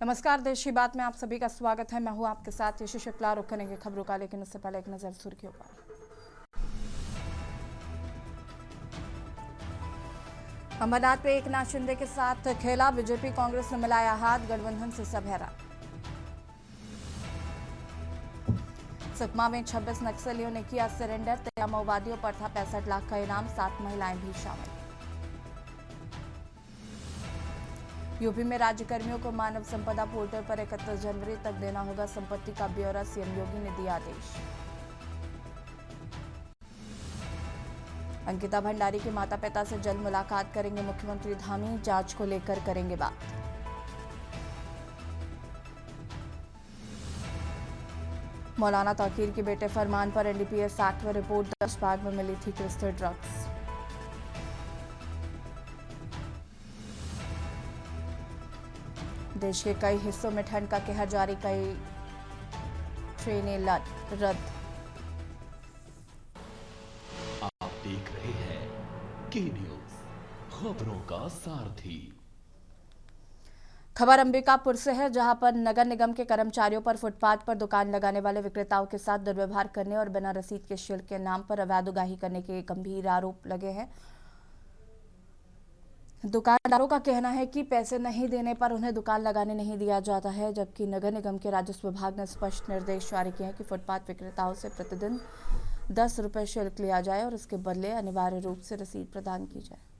नमस्कार, देश की बात में आप सभी का स्वागत है। मैं हूं आपके साथ यशु शुक्ला। रुक करेंगे खबरों का, लेकिन उससे पहले एक नजर सुर्खियों पर। अमरनाथ में एकनाथ शिंदे के साथ खेला, बीजेपी कांग्रेस ने मिलाया हाथ, गठबंधन से सब हैरान। सुकमा में 26 नक्सलियों ने किया सरेंडर, 13 माओवादियों पर था 65 लाख का इनाम, 7 महिलाएं भी शामिल। यूपी में राज्यकर्मियों को मानव संपदा पोर्टल पर 31 जनवरी तक देना होगा संपत्ति का ब्यौरा, सीएम योगी ने दिया आदेश। अंकिता भंडारी के माता पिता से जल्द मुलाकात करेंगे मुख्यमंत्री धामी, जांच को लेकर करेंगे बात। मौलाना तौकीर के बेटे फरमान पर एनडीपीएस एक्ट में रिपोर्ट दर्ज, बाग में मिली थी क्रिस्टल ड्रग्स। देश के कई हिस्सों में ठंड का कहर जारी, कई ट्रेनें रद्द। आप देख रहे हैं के न्यूज, खबरों का सारथी। खबर अंबिकापुर से है, जहां पर नगर निगम के कर्मचारियों पर फुटपाथ पर दुकान लगाने वाले विक्रेताओं के साथ दुर्व्यवहार करने और बिना रसीद के शुल्क के नाम पर अवैध उगाही करने के गंभीर आरोप लगे हैं। दुकानदारों का कहना है कि पैसे नहीं देने पर उन्हें दुकान लगाने नहीं दिया जाता है, जबकि नगर निगम के राजस्व विभाग ने स्पष्ट निर्देश जारी किए हैं कि फुटपाथ विक्रेताओं से प्रतिदिन 10 रुपये शुल्क लिया जाए और इसके बदले अनिवार्य रूप से रसीद प्रदान की जाए।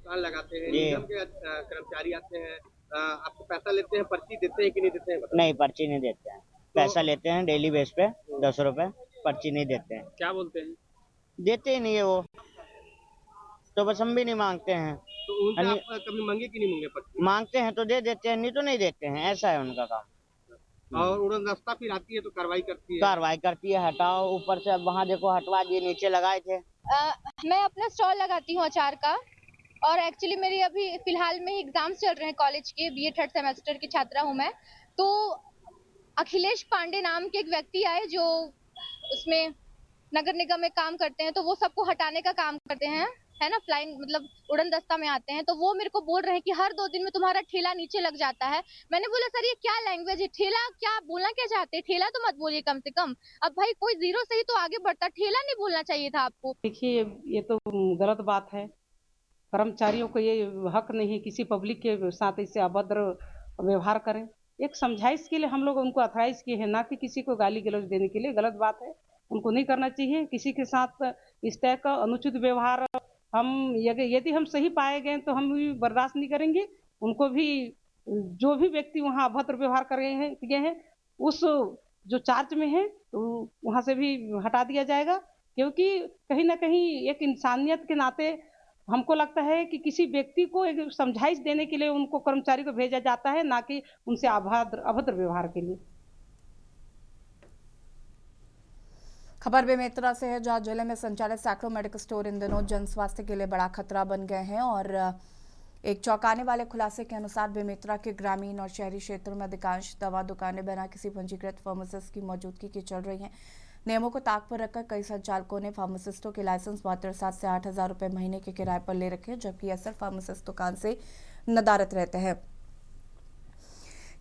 दुकान लगाते हैं, निगम के कर्मचारी आते हैं, आपको पैसा लेते हैं, पर्ची देते हैं कि नहीं देते हैं? नहीं, पर्ची नहीं देते हैं। पैसा लेते हैं डेली बेस पे 10 रुपए, पर्ची नहीं देते हैं। क्या बोलते हैं? देते ही नहीं है वो, तो बस हम भी नहीं मांगते हैं। तो उनसे आप कभी मांगे कि नहीं मांगे पर्ची? मांगते हैं तो दे देते हैं, नहीं तो नहीं देते हैं, ऐसा है उनका काम। और उड़न दस्ता फिर आती है तो कार्रवाई करती है? कार्रवाई करती है, हटाओ ऊपर से, अब वहाँ देखो हटवा दिए, नीचे लगाए थे। मैं अपना स्टॉल लगाती हूँ अचार का, और एक्चुअली मेरी अभी फिलहाल में ही एग्जाम्स चल रहे हैं कॉलेज के, बीए 3rd सेमेस्टर की छात्रा हूँ मैं। तो अखिलेश पांडे नाम के एक व्यक्ति आए जो उसमें नगर निगम में काम करते हैं, तो वो सबको हटाने का काम करते हैं, है ना, फ्लाइंग मतलब उड़न दस्ता में आते हैं। तो वो मेरे को बोल रहे हैं कि हर 2 दिन में तुम्हारा ठेला नीचे लग जाता है। मैंने बोला सर ये क्या लैंग्वेज है, ठेला क्या बोलना क्या चाहते हैं, ठेला तो मत बोलिए कम से कम। अब भाई कोई जीरो से ही तो आगे बढ़ता, ठेला नहीं बोलना चाहिए था आपको। देखिए ये तो गलत बात है, कर्मचारियों को ये हक नहीं किसी पब्लिक के साथ इससे अभद्र व्यवहार करें। एक समझाइश के लिए हम लोग उनको अथराइज किए हैं, ना कि किसी को गाली गलौज देने के लिए। गलत बात है, उनको नहीं करना चाहिए। किसी के साथ इस तरह का अनुचित व्यवहार हम यदि हम सही पाए गए तो हम भी बर्दाश्त नहीं करेंगे। उनको भी, जो भी व्यक्ति वहाँ अभद्र व्यवहार कर रहे हैं किए हैं, उस जो चार्ज में है तो वहाँ से भी हटा दिया जाएगा। क्योंकि कहीं ना कहीं एक इंसानियत के नाते हमको लगता है कि किसी व्यक्ति को एक समझाइश देने के लिए उनको कर्मचारी को भेजा जाता है, ना कि उनसे अभद्र व्यवहार के लिए। खबर बेमेतरा से है, जहां जिले में संचालित सैकड़ों मेडिकल स्टोर इन दिनों जन स्वास्थ्य के लिए बड़ा खतरा बन गए हैं। और एक चौंकाने वाले खुलासे के अनुसार बेमेतरा के ग्रामीण और शहरी क्षेत्रों में अधिकांश दवा दुकानें बिना किसी पंजीकृत फार्मासिस्ट की मौजूदगी के चल रही हैं। नियमों को ताक पर रखकर कई संचालकों ने फार्मासिस्टों के लाइसेंस मात्र 7 से 8 हज़ार रुपये महीने के किराए पर ले रखे हैं, जबकि अक्सर फार्मासिस्ट दुकान से नदारत रहते हैं।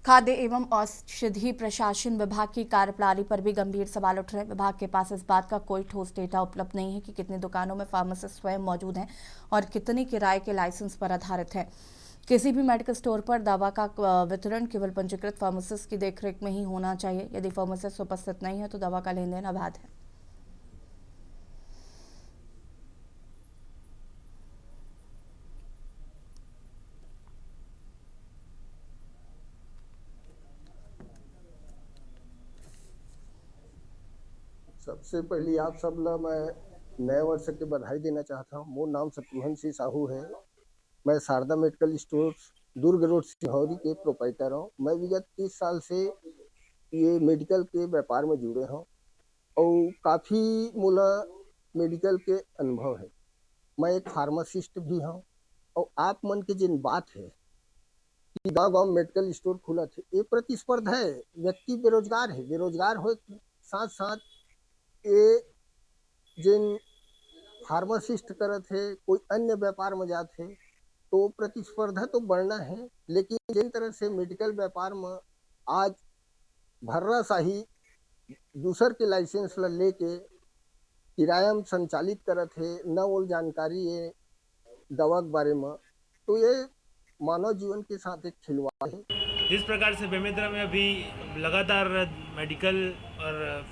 खाद्य एवं औषधि प्रशासन विभाग की कार्यप्रणाली पर भी गंभीर सवाल उठ रहे हैं। विभाग के पास इस बात का कोई ठोस डेटा उपलब्ध नहीं है कि कितनी दुकानों में फार्मासिस्ट स्वयं मौजूद हैं और कितनी किराए के लाइसेंस पर आधारित है। किसी भी मेडिकल स्टोर पर दवा का वितरण केवल पंजीकृत फार्मासिस्ट की देखरेख में ही होना चाहिए। यदि फार्मासिस्ट उपस्थित नहीं है तो दवा का लेन देन अवैध है। सबसे पहले आप सब ला मैं नए वर्ष के बधाई देना चाहता हूँ। मोर नाम शत्रुघ्न सिंह साहू है। मैं शारदा मेडिकल स्टोर दुर्ग रोड सिहौरी के प्रोप्राइटर हूँ। मैं विगत 30 साल से ये मेडिकल के व्यापार में जुड़े हूँ और काफ़ी मोला मेडिकल के अनुभव है। मैं एक फार्मासिस्ट भी हूँ और आप मन के जिन बात है कि गाँव मेडिकल स्टोर खुला थे, ये प्रतिस्पर्धा है। व्यक्ति बेरोजगार है, बेरोजगार हो साथ साथ ये जिन फार्मासिस्ट करत है, कोई अन्य व्यापार में जाते है तो प्रतिस्पर्धा तो बढ़ना है। लेकिन जिन तरह से मेडिकल व्यापार में आज भर्रा शाही दूसर के लाइसेंस लेके किराया में संचालित करत है, न वो जानकारी है दवा के बारे में, तो ये मानव जीवन के साथ एक खिलवाड़ है। जिस प्रकार से बेमेतरा में अभी लगातार मेडिकल और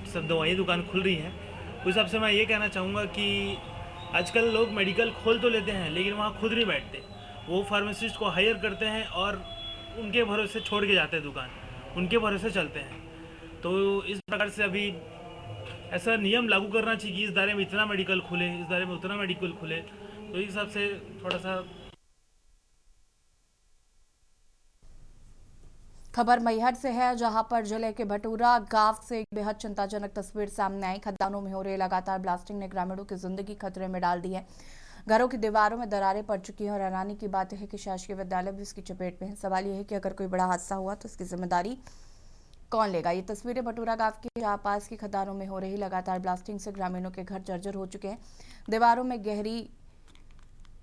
सब दवाई दुकान खुल रही हैं, उस हिसाब से मैं ये कहना चाहूँगा कि आजकल लोग मेडिकल खोल तो लेते हैं लेकिन वहाँ खुद नहीं बैठते। वो फार्मासिस्ट को हायर करते हैं और उनके भरोसे छोड़ के जाते हैं दुकान, उनके भरोसे चलते हैं। तो इस प्रकार से अभी ऐसा नियम लागू करना चाहिए कि इस दायरे में इतना मेडिकल खुले, इस दायरे में उतना मेडिकल खुले। तो इस हिसाब से थोड़ा सा। खबर मैहर से है, जहां पर जिले के भटूरा गांव से एक बेहद चिंताजनक तस्वीर सामने आई। खदानों में हो रही लगातार ब्लास्टिंग ने ग्रामीणों की जिंदगी खतरे में डाल दी है। घरों की दीवारों में दरारें पड़ चुकी हैं और हैरानी की बात है कि शासकीय विद्यालय भी इसकी चपेट में है। सवाल यह है कि अगर कोई बड़ा हादसा हुआ तो इसकी जिम्मेदारी कौन लेगा। ये तस्वीरें भटूरा गांव के आसपास की खदानों में हो रही लगातार ब्लास्टिंग से ग्रामीणों के घर जर्जर हो चुके हैं। दीवारों में गहरी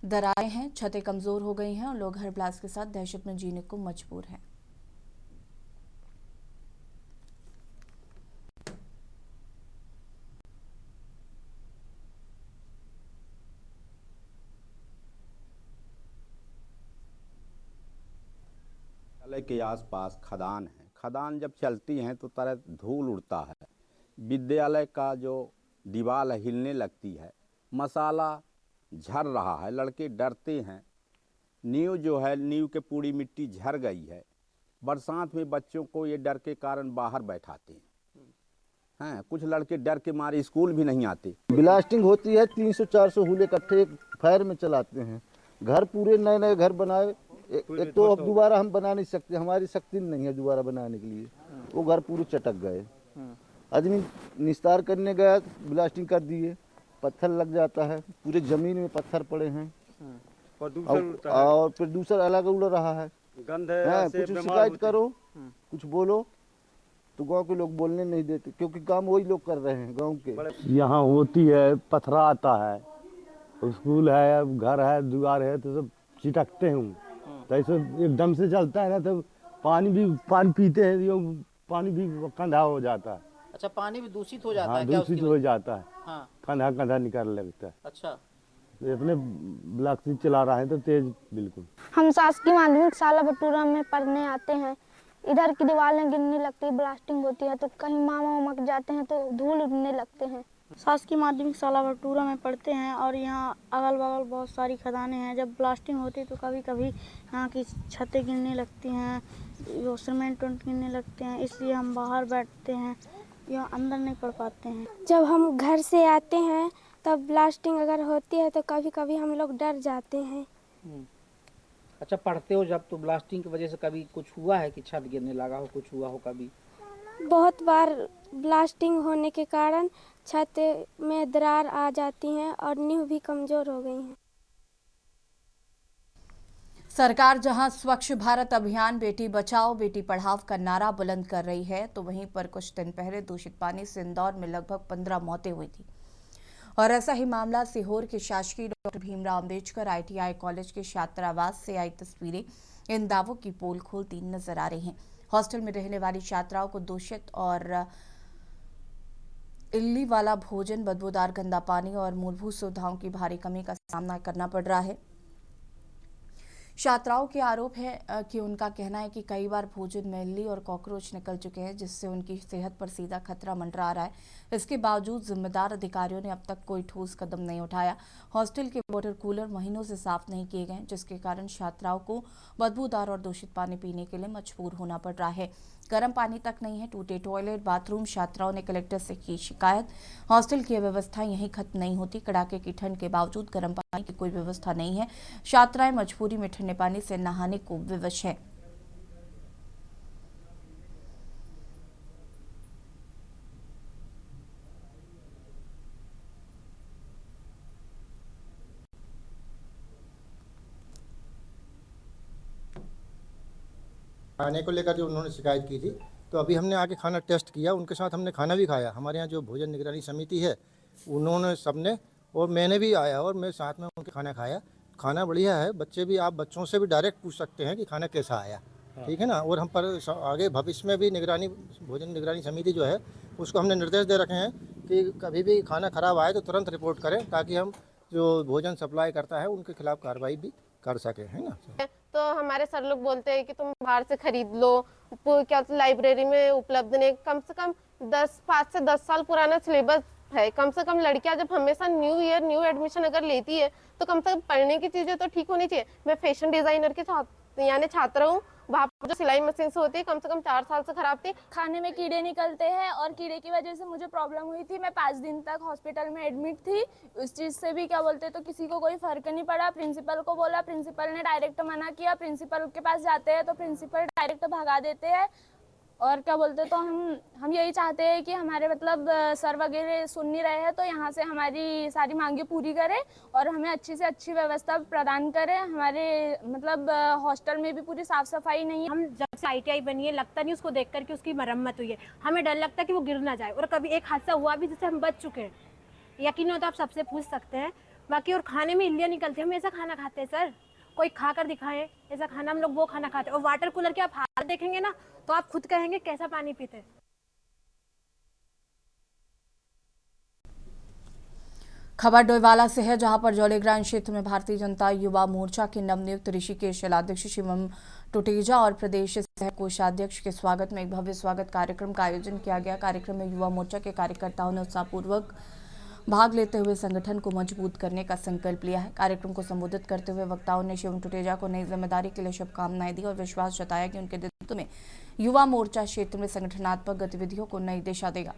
दरारें हैं, छतें कमजोर हो गई हैं और लोग हर ब्लास्ट के साथ दहशत में जीने को मजबूर हैं। के आसपास खदान है। खदान जब चलती हैं तो तरह धूल उड़ता है। विद्यालय का जो दीवार हिलने लगती है, मसाला झड़ रहा है, लड़के डरते हैं। नींव जो है, नींव के पूरी मिट्टी झड़ गई है। बरसात में बच्चों को ये डर के कारण बाहर बैठाते हैं। कुछ लड़के डर के मारे स्कूल भी नहीं आते। ब्लास्टिंग होती है, 300-400 हुले इकट्ठे फायर में चलाते हैं। घर पूरे नए नए घर बनाए, एक तो अब दोबारा हम बना नहीं सकते, हमारी शक्ति नहीं है दोबारा बनाने के लिए। वो घर पूरे चटक गए। आदमी निस्तार करने गया, ब्लास्टिंग कर दिए, पत्थर लग जाता है, पूरे जमीन में पत्थर पड़े हैं और प्रदूषण अलग उड़ रहा है। गंध है, कुछ शिकायत करो, कुछ बोलो तो गांव के लोग बोलने नहीं देते, क्योंकि काम वही लोग कर रहे हैं गांव के। यहाँ होती है, पथरा आता है, स्कूल है, घर है, दीवार है, तो सब चिटकते हैं। तो ऐसे एकदम से चलता है ना, तो पानी पीते हैं, यो पानी भी कंधा हो जाता है। अच्छा, पानी भी दूषित हो जाता है? दूषित हो जाता है। हाँ। कंधा निकालने लगता है। अच्छा, तो अपने ब्लॉक से चला रहा है तो तेज बिल्कुल। हम शासकीय माध्यमिक शाला भटूरा में पढ़ने आते हैं। इधर की दीवारें गिरने लगती है, ब्लास्टिंग होती है तो कहीं मामा उमक जाते हैं तो धूल उड़ने लगते हैं। शासकीय माध्यमिक शाला भटूरा में पढ़ते हैं और यहाँ अगल बगल बहुत सारी खदानें हैं। जब ब्लास्टिंग होती है तो कभी कभी यहाँ की छतें गिरने लगती हैं, वो सीमेंट गिरने लगते हैं, इसलिए हम बाहर बैठते हैं, यहाँ अंदर नहीं पढ़ पाते हैं। जब हम घर से आते हैं तब ब्लास्टिंग अगर होती है तो कभी कभी हम लोग डर जाते हैं। अच्छा, पढ़ते हो जब तो ब्लास्टिंग की वजह से कभी कुछ हुआ है कि छत गिरने लगा हो, कुछ हुआ हो कभी? बहुत बार ब्लास्टिंग होने के कारण छत में दरार आ जाती हैं और नींव भी कमजोर हो गई हैं। सरकार जहां स्वच्छ भारत अभियान, बेटी बचाओ बेटी पढ़ाओ का नारा बुलंद कर रही है, तो वहीं पर कुछ दिन पहले दूषित पानी से इंदौर में लगभग 15 मौतें हुई थी। और ऐसा ही मामला सीहोर के शासकीय doctor Bhimrao Ambedkar ITI college के छात्रावास से आई तस्वीरें इन दावों की पोल खोलती नजर आ रही हैं। हॉस्टल में रहने वाली छात्राओं को दूषित और इल्ली वाला भोजन, बदबूदार गंदा पानी और मूलभूत सुविधाओं की भारी कमी का सामना करना पड़ रहा है। छात्राओं के आरोप है कि उनका कहना है कि कई बार भोजन में इल्ली और कॉकरोच निकल चुके हैं, जिससे उनकी सेहत पर सीधा खतरा मंडरा रहा है। इसके बावजूद जिम्मेदार अधिकारियों ने अब तक कोई ठोस कदम नहीं उठाया। हॉस्टल के वाटर कूलर महीनों से साफ नहीं किए गए, जिसके कारण छात्राओं को बदबूदार और दूषित पानी पीने के लिए मजबूर होना पड़ रहा है। गर्म पानी तक नहीं है, टूटे टॉयलेट, बाथरूम। छात्राओं ने कलेक्टर से की शिकायत। हॉस्टल की व्यवस्था यहीं खत्म नहीं होती। कड़ाके की ठंड के बावजूद गर्म पानी की कोई व्यवस्था नहीं है। छात्राएं मजबूरी में ठंडे पानी से नहाने को विवश है। खाने को लेकर जो उन्होंने शिकायत की थी, तो अभी हमने आके खाना टेस्ट किया, उनके साथ हमने खाना भी खाया। हमारे यहाँ जो भोजन निगरानी समिति है, उन्होंने सबने, और मैंने भी आया और मैं साथ में उनके खाना खाया। खाना बढ़िया है। बच्चे भी, आप बच्चों से भी डायरेक्ट पूछ सकते हैं कि खाना कैसा आया, ठीक है ना। और हम पर आगे भविष्य में भी भोजन निगरानी समिति जो है, उसको हमने निर्देश दे रखे हैं कि कभी भी खाना खराब आए तो तुरंत रिपोर्ट करें, ताकि हम जो भोजन सप्लाई करता है उनके खिलाफ कार्रवाई भी कर सकें, है ना। तो हमारे सर लोग बोलते हैं कि तुम बाहर से खरीद लो, क्या तो लाइब्रेरी में उपलब्ध नहीं। कम से कम 5 से 10 साल पुराना सिलेबस है। कम से कम लड़कियां जब हमेशा न्यू ईयर न्यू एडमिशन अगर लेती है, तो कम से कम पढ़ने की चीजें तो ठीक होनी चाहिए। मैं फैशन डिजाइनर के यानी छात्र हूँ। वहाँ पर जो सिलाई मशीन से होती है, कम से कम 4 साल से खराब थी। खाने में कीड़े निकलते हैं और कीड़े की वजह से मुझे प्रॉब्लम हुई थी। मैं 5 दिन तक हॉस्पिटल में एडमिट थी। उस चीज़ से भी क्या बोलते तो किसी को कोई फर्क नहीं पड़ा। प्रिंसिपल को बोला, प्रिंसिपल ने डायरेक्ट मना किया। प्रिंसिपल के पास जाते हैं तो प्रिंसिपल डायरेक्ट भगा देते हैं। और क्या बोलते तो हम यही चाहते हैं कि हमारे मतलब सर वगैरह सुन नहीं रहे हैं, तो यहाँ से हमारी सारी मांगे पूरी करें और हमें अच्छी से अच्छी व्यवस्था प्रदान करें। हमारे मतलब हॉस्टल में भी पूरी साफ सफाई नहीं है। हम जब से ITI बनी है, लगता नहीं उसको देख कर कि उसकी मरम्मत हुई है। हमें डर लगता है कि वो गिर ना जाए, और कभी एक हादसा हुआ भी जिससे हम बच चुके हैं। यकीन हो तो आप सबसे पूछ सकते हैं। बाकी और खाने में इल्लियाँ निकलती है। हम ऐसा खाना खाते हैं सर, कोई खा कर दिखाए ऐसा खाना, हम लोग वो खाना खाते हैं। और वाटर कूलर के आप हाल देखेंगे ना, तो आप खुद कहेंगे कैसा पानी पीते हैं। खबर डोईवाला से है, जहां पर जौलीग्रांट क्षेत्र में भारतीय जनता युवा मोर्चा के नवनियुक्त ऋषिकेश जिलाध्यक्ष शिवम टुटेजा और प्रदेश सह कोषाध्यक्ष के स्वागत में एक भव्य स्वागत कार्यक्रम का आयोजन किया गया। कार्यक्रम में युवा मोर्चा के कार्यकर्ताओं ने उत्साहपूर्वक भाग लेते हुए संगठन को मजबूत करने का संकल्प लिया है। कार्यक्रम को संबोधित करते हुए वक्ताओं ने शिवम टुटेजा को नई जिम्मेदारी के लिए शुभकामनाएं दी और विश्वास जताया कि उनके नेतृत्व में युवा मोर्चा क्षेत्र में संगठनात्मक गतिविधियों को नई दिशा देगा।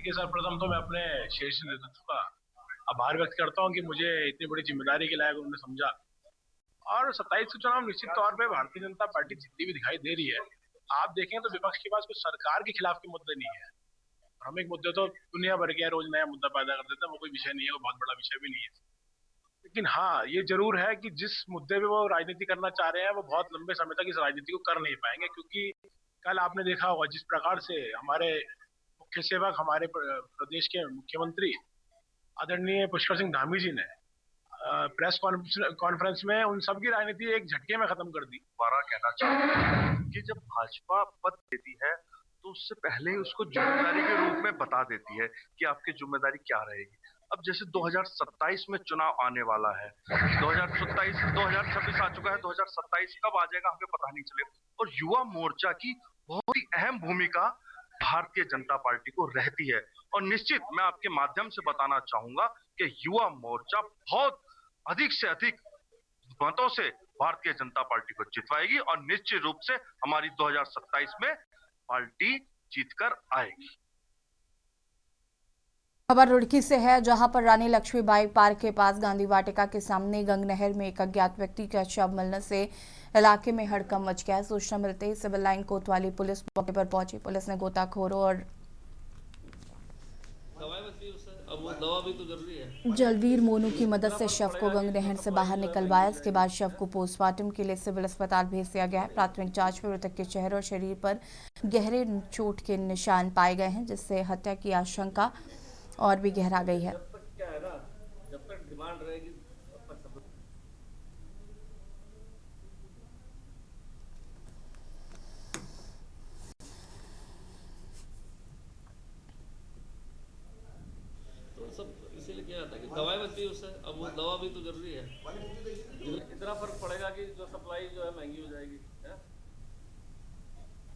सर्वप्रथम तो मैं अपने शीर्ष नेतृत्व का आभार व्यक्त करता हूं कि मुझे इतनी बड़ी जिम्मेदारी के लायक उन्होंने समझा। और 27 के चुनाव निश्चित तौर पे भारतीय जनता पार्टी जीतती हुई दिखाई दे रही है। आप देखें तो विपक्ष के पास कुछ सरकार के खिलाफ के मुद्दे नहीं है। हम एक मुद्दे तो दुनिया भर के रोज नया मुद्दा पैदा कर देते हैं, वो कोई विषय नहीं है, वो बहुत बड़ा विषय भी नहीं है। लेकिन हाँ, ये जरूर है कि जिस मुद्दे पे वो राजनीति करना चाह रहे हैं, वो बहुत लंबे समय तक इस राजनीति को कर नहीं पाएंगे। क्योंकि कल आपने देखा होगा जिस प्रकार से हमारे मुख्य सेवक, हमारे प्रदेश के मुख्यमंत्री आदरणीय पुष्कर सिंह धामी जी ने प्रेस कॉन्फ्रेंस में उन सबकी राजनीति एक झटके में खत्म कर दी। दोबारा कहना चाहता हूं कि जब भाजपा पद देती है तो उससे पहले ही उसको जिम्मेदारी के रूप में बता देती है कि आपकी जिम्मेदारी क्या रहेगी। अब जैसे 2027 में चुनाव आने वाला है, 2026 आ चुका है, 2027 कब आ जाएगा हमें पता नहीं चलेगा। और युवा मोर्चा की बहुत ही अहम भूमिका भारतीय जनता पार्टी को रहती है। और निश्चित मैं आपके माध्यम से बताना चाहूंगा कि युवा मोर्चा बहुत अधिक से अधिक मतों से भारतीय जनता पार्टी को जितवाएगी और निश्चित रूप से हमारी 2027 में पार्टी जीतकर आएगी। खबर रुड़की से है, जहां पर रानी लक्ष्मीबाई पार्क के पास गांधी वाटिका के सामने गंग नहर में एक अज्ञात व्यक्ति का शव मिलने से इलाके में हड़कंप मच गया है। सूचना मिलते ही सिविल लाइन कोतवाली पुलिस मौके पर पहुंची। पुलिस ने गोताखोरों और जलवीर मोनू की मदद से शव को गंग नहर से बाहर निकलवाया। इसके बाद शव को पोस्टमार्टम के लिए सिविल अस्पताल भेज दिया गया है। प्राथमिक जांच में मृतक के चेहरे और शरीर पर गहरे चोट के निशान पाए गए हैं, जिससे हत्या की आशंका और भी गहरा गई है। जब तक डिमांड रहेगी तो सब इसीलिए क्या जाता है कि दवाई बनती है उससे। अब वो दवा भी तो जरूरी है। इतना फर्क पड़ेगा कि जो सप्लाई जो है महंगी हो जाएगी।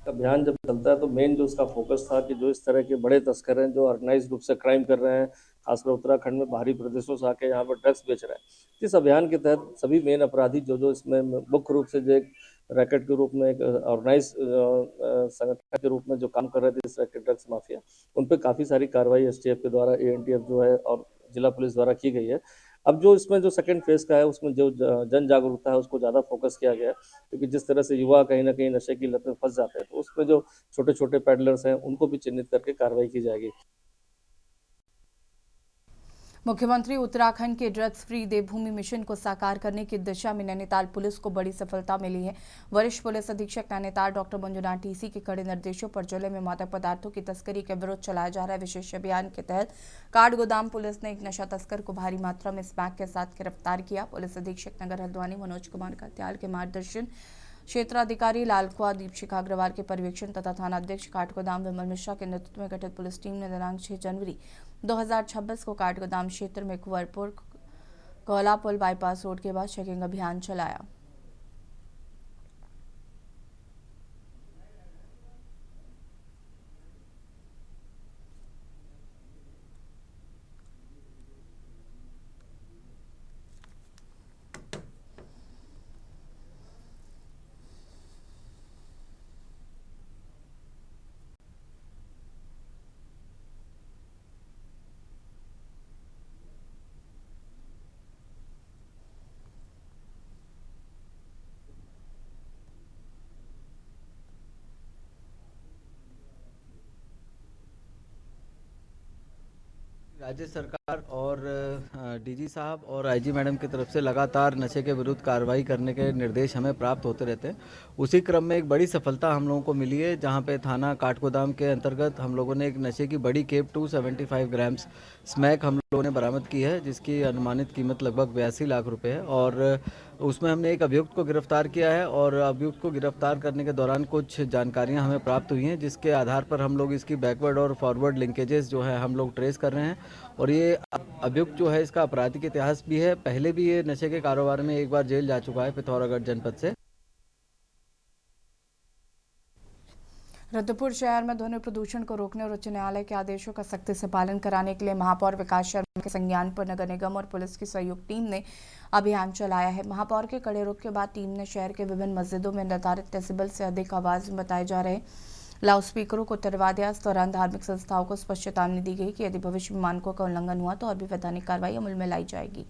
अभियान जब चलता है तो मेन जो उसका फोकस था कि जो इस तरह के बड़े तस्कर हैं जो ऑर्गेनाइज रूप से क्राइम कर रहे हैं, खासकर उत्तराखंड में बाहरी प्रदेशों से आके यहाँ पर ड्रग्स बेच रहे हैं। इस अभियान के तहत सभी मेन अपराधी जो इसमें मुख्य रूप से जो एक रैकेट के रूप में, एक ऑर्गेनाइज संगठन के रूप में जो काम कर रहे थे इस रैकेट ड्रग्स माफिया, उन पर काफ़ी सारी कार्रवाई एसटीएफ के द्वारा, एएनटीएफ जो है और जिला पुलिस द्वारा की गई है। अब जो इसमें जो सेकंड फेज का है उसमें जो जन जागरूकता है उसको ज़्यादा फोकस किया गया है, क्योंकि जिस तरह से युवा कहीं ना कहीं नशे की लत में फंस जाते हैं तो उसमें जो छोटे छोटे पैडलर्स हैं उनको भी चिन्हित करके कार्रवाई की जाएगी। मुख्यमंत्री उत्तराखंड के ड्रग्स फ्री देवभूमि मिशन को साकार करने की दिशा में नैनीताल पुलिस को बड़ी सफलता मिली है। वरिष्ठ पुलिस अधीक्षक नैनीताल डॉक्टर मंजुनाथ टीसी के कड़े निर्देशों पर जिले में मादक पदार्थों की तस्करी के विरुद्ध चलाया जा रहा है विशेष अभियान के तहत काठगोदाम पुलिस ने एक नशा तस्कर को भारी मात्रा में स्मैक के साथ गिरफ्तार किया। पुलिस अधीक्षक नगर हल्द्वानी मनोज कुमार कात्याल के मार्गदर्शन, क्षेत्राधिकारी लालकुआ दीपशिखा अग्रवाल के पर्यवेक्षण तथा थानाध्यक्ष काठगोदाम विमल मिश्रा के नेतृत्व में गठित पुलिस टीम ने दिनांक 6 जनवरी 2026 को काठगोदाम क्षेत्र में कुंवरपुर कोलापुल बाईपास रोड के बाद चेकिंग अभियान चलाया। राज्य सरकार और डीजी साहब और आईजी मैडम की तरफ से लगातार नशे के विरुद्ध कार्रवाई करने के निर्देश हमें प्राप्त होते रहते हैं। उसी क्रम में एक बड़ी सफलता हम लोगों को मिली है, जहां पे थाना काठगोदाम के अंतर्गत हम लोगों ने एक नशे की बड़ी खेप 275 ग्राम्स स्मैक हम लोगों ने बरामद की है, जिसकी अनुमानित कीमत लगभग 82 लाख रुपए है। और उसमें हमने एक अभियुक्त को गिरफ्तार किया है और अभियुक्त को गिरफ्तार करने के दौरान कुछ जानकारियां हमें प्राप्त हुई हैं, जिसके आधार पर हम लोग इसकी बैकवर्ड और फॉरवर्ड लिंकेजेस जो है हम लोग ट्रेस कर रहे हैं। और ये अभियुक्त जो है इसका आपराधिक इतिहास भी है, पहले भी ये नशे के कारोबार में एक बार जेल जा चुका है पिथौरागढ़ जनपद से। रुद्रपुर शहर में ध्वनि प्रदूषण को रोकने और उच्च न्यायालय के आदेशों का सख्ती से पालन कराने के लिए महापौर विकास शर्मा के संज्ञान पर नगर निगम और पुलिस की संयुक्त टीम ने अभियान चलाया है। महापौर के कड़े रुख के बाद टीम ने शहर के विभिन्न मस्जिदों में निर्धारित डेसिबल से अधिक आवाज में बताए जा रहे लाउडस्पीकरों को तुड़वा दिया। इस दौरान धार्मिक संस्थाओं को स्पष्ट चेतावनी दी गई कि यदि भविष्य में मानकों का उल्लंघन हुआ तो और भी वैधानिक कार्रवाई अमल में लाई जाएगी।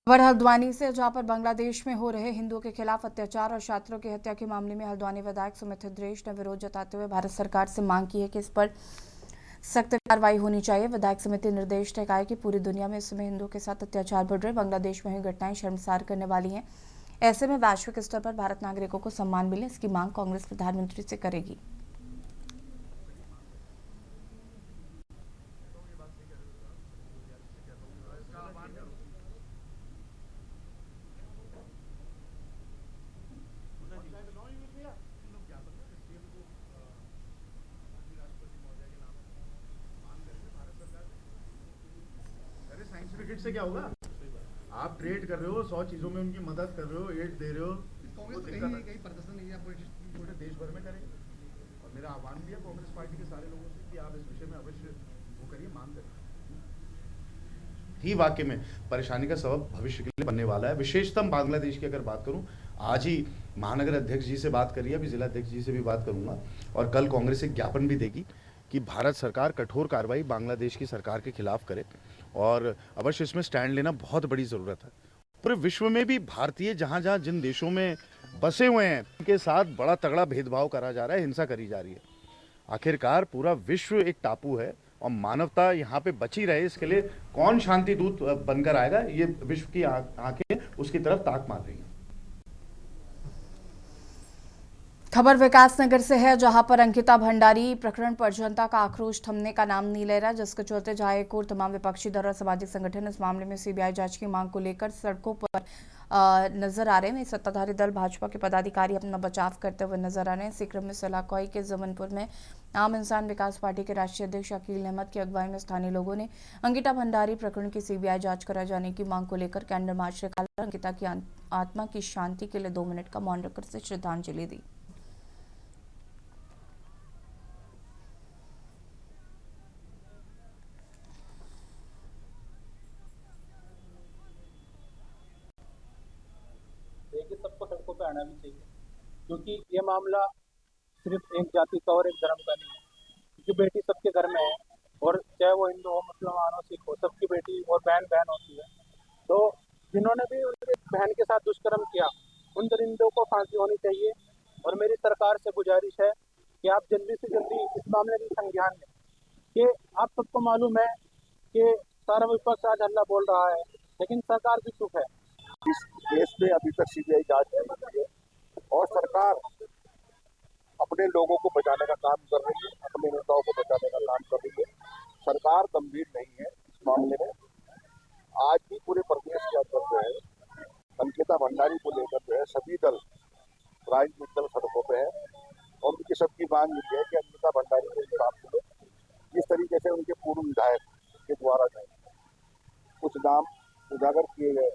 खबर हल्द्वानी से, जहां पर बांग्लादेश में हो रहे हिंदुओं के खिलाफ अत्याचार और छात्रों की हत्या के मामले में हल्द्वानी विधायक सुमित हृदयेश ने विरोध जताते हुए भारत सरकार से मांग की है कि इस पर सख्त कार्रवाई होनी चाहिए। विधायक समिति निर्देश ने कहा है कि पूरी दुनिया में इस समय हिंदुओं के साथ अत्याचार बढ़ रहे, बांग्लादेश में हुई घटनाएं शर्मसार करने वाली हैं। ऐसे में वैश्विक स्तर पर भारत नागरिकों को सम्मान मिले, इसकी मांग कांग्रेस प्रधानमंत्री से करेगी। साइंटिफिक से क्या होगा? आप ट्रेड कर रहे हो, 100 चीजों में उनकी मदद कर रहे हो, एड दे रहे हो। कांग्रेस कहीं प्रदर्शन नहीं है, पूरे देश भर में करेंगे। और मेरा आह्वान भी है कांग्रेस पार्टी के सारे लोगों से कि आप इस विषय में अवश्य वो करिए, मांग करिए। ही वाकई में परेशानी का सबब भविष्य के लिए बनने वाला है। विशेषतम बांग्लादेश की अगर बात करूं, आज ही महानगर अध्यक्ष जी से बात करी, अभी जिला अध्यक्ष जी से भी बात करूंगा और कल कांग्रेस एक ज्ञापन भी देगी कि भारत सरकार कठोर कार्रवाई बांग्लादेश की सरकार के खिलाफ करे और अवश्य इसमें स्टैंड लेना बहुत बड़ी ज़रूरत है। पूरे विश्व में भी भारतीय जहाँ जहाँ जिन देशों में बसे हुए हैं उनके साथ बड़ा तगड़ा भेदभाव करा जा रहा है, हिंसा करी जा रही है। आखिरकार पूरा विश्व एक टापू है और मानवता यहाँ पे बची रहे, इसके लिए कौन शांति दूत बनकर आएगा, ये विश्व की आंखें उसकी तरफ ताक मार रही हैं। खबर विकासनगर से है, जहां पर अंकिता भंडारी प्रकरण पर जनता का आक्रोश थमने का नाम नहीं ले रहा, जिसके चलते जहां एक और तमाम विपक्षी दल और सामाजिक संगठन इस मामले में सीबीआई जांच की मांग को लेकर सड़कों पर नजर आ रहे हैं। सत्ताधारी दल भाजपा के पदाधिकारी अपना बचाव करते हुए नजर आ रहे हैं। इसी क्रम में सलाकोई के जमनपुर में आम इंसान विकास पार्टी के राष्ट्रीय अध्यक्ष अकील अहमद की अगुवाई में स्थानीय लोगों ने अंकिता भंडारी प्रकरण की सीबीआई जांच कराए जाने की मांग को लेकर कैंडल मार्च निकाला। अंकिता की आत्मा की शांति के लिए 2 मिनट का मौन रखकर से श्रद्धांजलि दी। सबको सड़कों पे आना भी चाहिए, क्योंकि ये मामला सिर्फ एक जाति का और एक धर्म का नहीं है, क्योंकि बेटी सबके घर में है और चाहे वो हिंदू हो, मुसलमान हो, सिख हो, सबकी बेटी और बहन बहन होती है। तो जिन्होंने भी उनकी बहन के साथ दुष्कर्म किया, उन दरिंदों को फांसी होनी चाहिए। और मेरी सरकार से गुजारिश है कि आप जल्दी से जल्दी इस मामले की संज्ञान लें कि आप सबको मालूम है कि सारा विपक्ष आज हल्ला बोल रहा है, लेकिन सरकार भी चुप है। इस केस में अभी तक सीबीआई जांच नहीं हुई है और सरकार अपने लोगों को बचाने का काम कर रही है, अपने नेताओं को बचाने का काम कर रही है। सरकार गंभीर नहीं है इस मामले में। आज भी पूरे प्रदेश के अंदर जो है अंकिता भंडारी को लेकर जो है सभी दल, राजनीतिक दल सड़कों पे है और उनकी सबकी मांग ये है कि अंकिता भंडारी को इंसाफ मिले। जिस तरीके से उनके पूर्व विधायक के द्वारा जो कुछ नाम उजागर किए गए।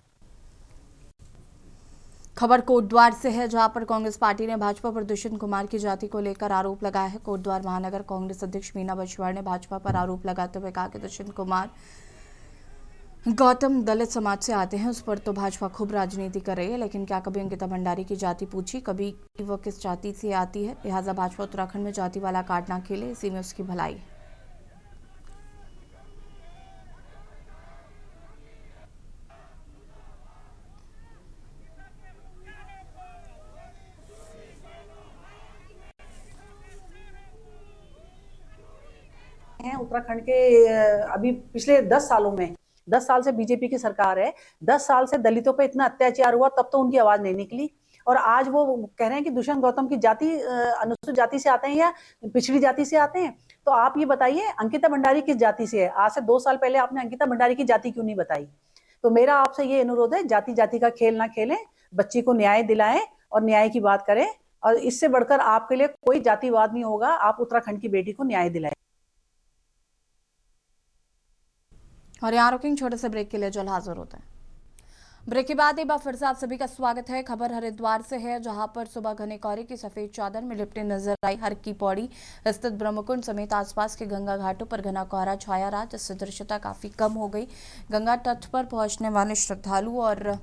खबर कोटद्वार से है, जहां पर कांग्रेस पार्टी ने भाजपा पर दुष्यंत कुमार की जाति को लेकर आरोप लगाया है। कोटद्वार महानगर कांग्रेस अध्यक्ष मीना बछवाड़ ने भाजपा पर आरोप लगाते हुए कहा कि दुष्यंत कुमार गौतम दलित समाज से आते हैं, उस पर तो भाजपा खूब राजनीति कर रही है, लेकिन क्या कभी अंकिता भंडारी की जाति पूछी, कभी वह किस जाति से आती है? लिहाजा भाजपा उत्तराखंड में जाति वाला कार्ड ना खेले, इसी में उसकी भलाई है। उत्तराखंड के अभी पिछले 10 सालों में 10 साल से बीजेपी की सरकार है, 10 साल से दलितों पे इतना अत्याचार हुआ, तब तो उनकी आवाज नहीं निकली। और आज वो कह रहे हैं कि दुष्यंत गौतम की जाति अनुसूचित जाति से आते हैं या पिछड़ी जाति से आते हैं। तो आप ये बताइए अंकिता भंडारी किस जाति से है? आज से 2 साल पहले आपने अंकिता भंडारी की जाति क्यों नहीं बताई? तो मेरा आपसे ये अनुरोध है, जाति जाति का खेल ना खेलें, बच्ची को न्याय दिलाएं और न्याय की बात करें। और इससे बढ़कर आपके लिए कोई जातिवाद नहीं होगा, आप उत्तराखंड की बेटी को न्याय दिलाएं। और यहाँ रुकेंगे छोटे से ब्रेक के लिए, जल्द हाजिर होते हैं। ब्रेक के बाद एक बार फिर से आप सभी का स्वागत है। खबर हरिद्वार से है, जहां पर सुबह घने कोहरे की सफेद चादर में लिपटे नजर आई हर की पौड़ी स्थित ब्रह्मकुंड समेत आसपास के गंगा घाटों पर घना कोहरा छाया रहा, जिससे दृश्यता काफी कम हो गई। गंगा तट पर पहुंचने वाले श्रद्धालु और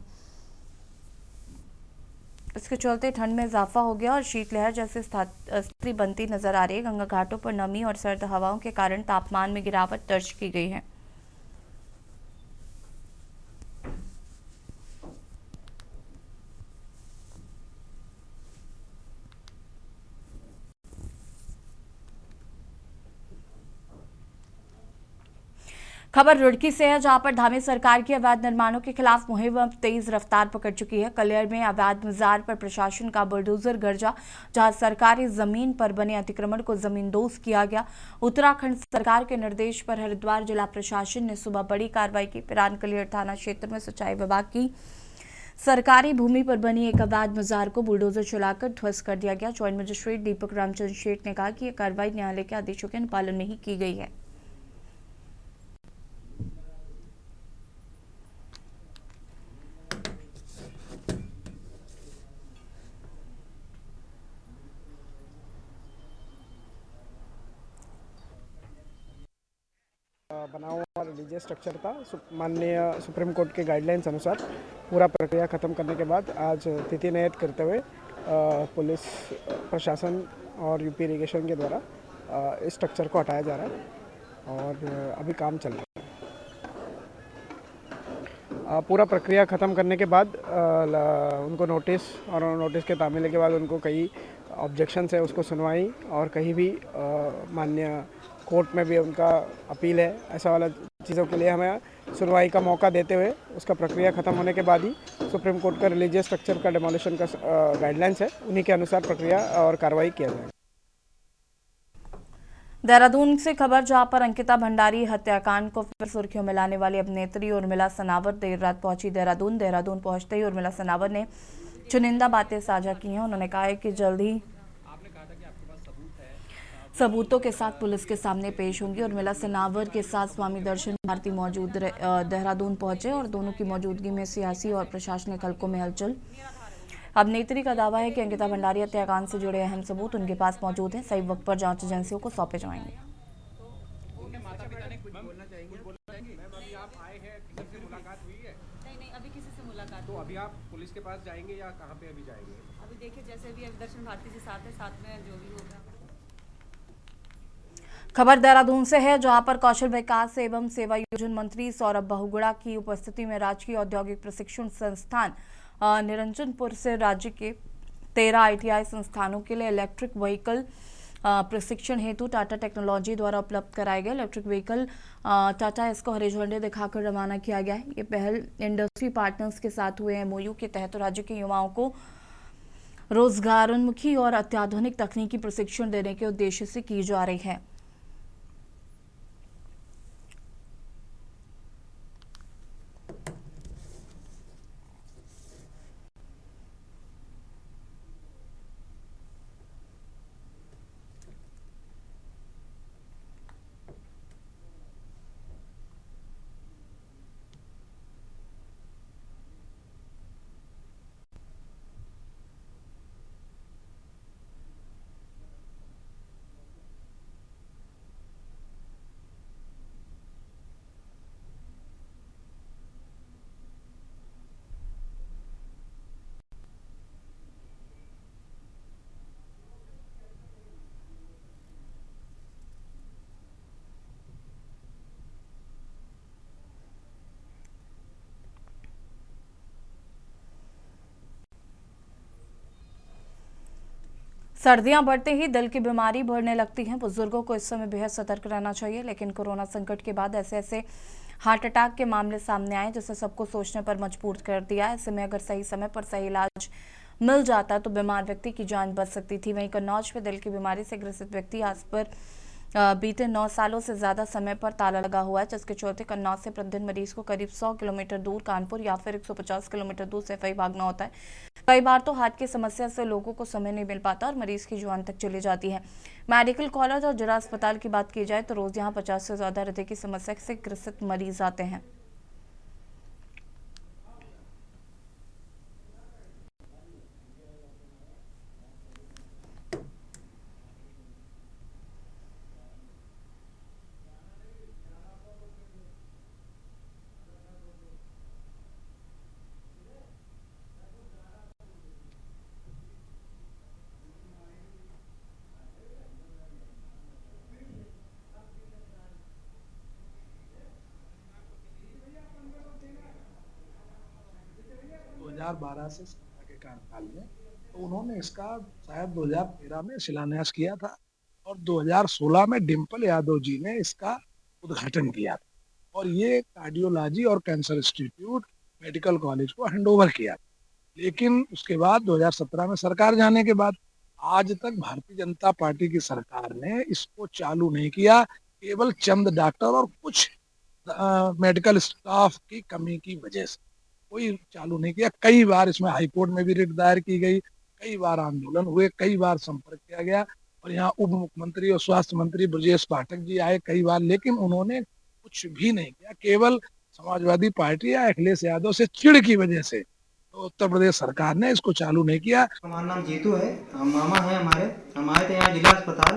इसके चलते ठंड में इजाफा हो गया और शीतलहर जैसी स्थिति बनती नजर आ रही है। गंगा घाटों पर नमी और सर्द हवाओं के कारण तापमान में गिरावट दर्ज की गई है। खबर रुड़की से है, जहां पर धामी सरकार की अवैध निर्माणों के खिलाफ मुहिम अब तेज रफ्तार पकड़ चुकी है। कलियर में अवैध मजार पर प्रशासन का बुलडोजर गरजा, जहां सरकारी जमीन पर बने अतिक्रमण को जमींदोज किया गया। उत्तराखंड सरकार के निर्देश पर हरिद्वार जिला प्रशासन ने सुबह बड़ी कार्रवाई की। पिरान कलियर थाना क्षेत्र में सिंचाई विभाग की सरकारी भूमि पर बनी एक अवैध मजार को बुलडोजर चलाकर ध्वस्त कर दिया गया। ज्वाइंट मजिस्ट्रेट दीपक रामचंद्र शेठ ने कहा कि यह कार्रवाई न्यायालय के आदेशों के अनुपालन में ही की गई है। बना हुआ रिलीजियस स्ट्रक्चर था। माननीय सुप्रीम कोर्ट के गाइडलाइंस अनुसार पूरा प्रक्रिया खत्म करने के बाद आज तिथि नियत करते हुए पुलिस प्रशासन और यूपी इरिगेशन के द्वारा इस स्ट्रक्चर को हटाया जा रहा है और अभी काम चल रहा है। पूरा प्रक्रिया ख़त्म करने के बाद उनको नोटिस और नोटिस के तामील के बाद उनको कई ऑब्जेक्शंस है, उसको सुनवाई और कहीं भी माननीय कोर्ट में भी उनका अपील है, ऐसा वाला चीज़ों के लिए हमें सुनवाई का मौका देते हुए उसका प्रक्रिया ख़त्म होने के बाद ही सुप्रीम कोर्ट का रिलीजियस स्ट्रक्चर का डिमोलिशन का गाइडलाइंस है, उन्हीं के अनुसार प्रक्रिया और कार्रवाई किया जाएगा। देहरादून से खबर, जहां पर अंकिता भंडारी हत्याकांड को फिर सुर्खियों में लाने वाली अभिनेत्री उर्मिला सनावर देर रात पहुंची देहरादून पहुंचते ही उर्मिला सनावर ने चुनिंदा बातें साझा की हैं। उन्होंने कहा है कि जल्द ही सबूतों के साथ पुलिस के सामने पेश होंगी। उर्मिला सनावर के साथ स्वामी दर्शन भारती मौजूद देहरादून पहुंचे और दोनों की मौजूदगी में सियासी और प्रशासनिक हलकों में हलचल। अभिनेत्री का दावा है कि अंकिता भंडारी हत्याकांड से जुड़े अहम सबूत उनके पास मौजूद हैं, सही वक्त पर जांच एजेंसियों को सौंपे जाएंगे। अभी किसी से मुलाकात तो अभी आप पुलिस के पास जाएंगे या कहाँ पे अभी जाएंगे? अभी देखिए, जैसे भी दर्शन भारती जी साथ में जो भी होगा। खबर देहरादून से है, जहां पर कौशल विकास एवं सेवा योजन मंत्री सौरभ बहुगुणा की उपस्थिति में राजकीय औद्योगिक प्रशिक्षण संस्थान निरंजनपुर से राज्य के 13 ITI संस्थानों के लिए इलेक्ट्रिक व्हीकल प्रशिक्षण हेतु टाटा टेक्नोलॉजी द्वारा उपलब्ध कराए गए इलेक्ट्रिक व्हीकल टाटा इसको हरी झंडे दिखाकर रवाना किया गया है। ये पहल इंडस्ट्री पार्टनर्स के साथ हुए MOU के तहत राज्य के युवाओं को रोजगारोन्मुखी और अत्याधुनिक तकनीकी प्रशिक्षण देने के उद्देश्य से की जा रही है। सर्दियां बढ़ते ही दिल की बीमारी बढ़ने लगती है। बुजुर्गों को इस समय बेहद सतर्क रहना चाहिए, लेकिन कोरोना संकट के बाद ऐसे हार्ट अटैक के मामले सामने आए जिससे सबको सोचने पर मजबूर कर दिया। ऐसे में अगर सही समय पर सही इलाज मिल जाता तो बीमार व्यक्ति की जान बच सकती थी। वहीं कन्नौज में दिल की बीमारी से ग्रसित व्यक्ति आज पर बीते 9 सालों से ज्यादा समय पर ताला लगा हुआ है, जिसके चलते कन्नौज से प्रतिदिन मरीज को करीब 100 किलोमीटर दूर कानपुर या फिर 150 किलोमीटर दूर सफाई भागना होता है। कई बार तो हार्ट की समस्या से लोगों को समय नहीं मिल पाता और मरीज की जान तक चली जाती है। मेडिकल कॉलेज और जिला अस्पताल की बात की जाए तो रोज यहाँ 50 से ज्यादा हृदय की समस्या से ग्रसित मरीज आते हैं। से के कार्यकाल में तो उन्होंने इसका शायद 2013 में शिलान्यास किया था और 2016 में डिम्पल यादव जी ने इसका उद्घाटन किया था और ये कार्डियोलॉजी और कैंसर इंस्टीट्यूट मेडिकल कॉलेज को हैंडओवर किया। लेकिन उसके बाद 2017 में सरकार जाने के बाद आज तक भारतीय जनता पार्टी की सरकार ने इसको चालू नहीं किया, केवल चंद डॉक्टर और कुछ मेडिकल स्टाफ की कमी की वजह से कोई चालू नहीं किया। कई बार इसमें हाईकोर्ट में भी रिट दायर की गई, कई बार आंदोलन हुए, कई बार संपर्क किया गया और यहाँ उप मुख्यमंत्री और स्वास्थ्य मंत्री ब्रजेश पाठक जी आए कई बार, लेकिन उन्होंने कुछ भी नहीं किया। केवल समाजवादी पार्टी या अखिलेश यादव से चिढ़ की वजह से तो उत्तर प्रदेश सरकार ने इसको चालू नहीं किया। हमारा नाम जीतू है, हम मामा है हम आए थे यहाँ जिला अस्पताल,